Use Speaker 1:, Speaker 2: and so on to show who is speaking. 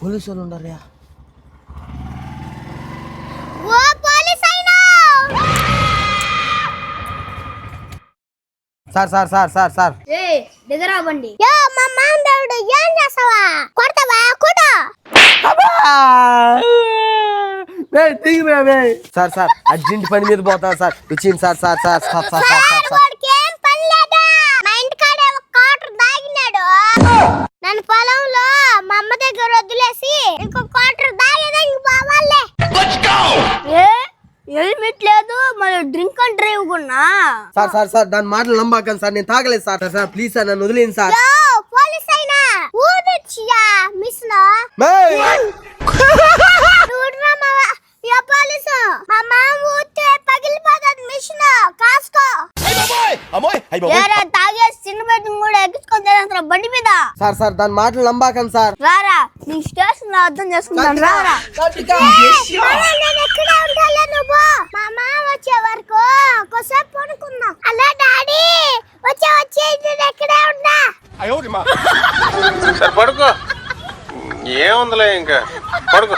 Speaker 1: Police వాళ్ళు ఉండరా? Sir
Speaker 2: దగ్గర బండి మా మామూడు ఏం చేస్తావా? కొడతావా? కొట్టు.
Speaker 1: సార్ అర్జెంట్ పని మీద పోతా సార్. వచ్చింది సార్.
Speaker 2: నన్ను పొలంలో మా అమ్మ దగ్గర వదిలేసి ఇంకో క్వార్టర్ దాగేదా ఇంక పోవాలే. హెల్మెట్ లేదు మరి డ్రింక్ అండ్ డ్రైవ్ కొన్నా.
Speaker 1: సార్ దాని మాటలు నమ్మకండి సార్. నేను తాగలేదు సార్. ప్లీజ్ సార్ నన్ను వదిలేను సార్.
Speaker 2: పోలీస్ అయినా ఊరిచ్చియా మిస్ లో పోలీసు మా మామ ఊతే పగిలిపోతుంది మిషన్ కాసుకో. తాగేసి చిన్న బెడ్ని కూడా ఎక్కించుకొని బండి మీద.
Speaker 1: సార్ దాని మాటలు నమ్మకండి సార్.
Speaker 2: రారా నీ స్టేషన్ లో అర్థం చేసుకుంటాను. రారా నేను ఎక్కడే ఉంటాలే. నువ్వు మా మామ వచ్చే వరకు కొద్దిసేపు పడుకుందాం. అలా డాడీ వచ్చే నేను ఎక్కడే ఉన్నా.
Speaker 3: పడుకో, ఏముందిలే ఇంకా పడుకో.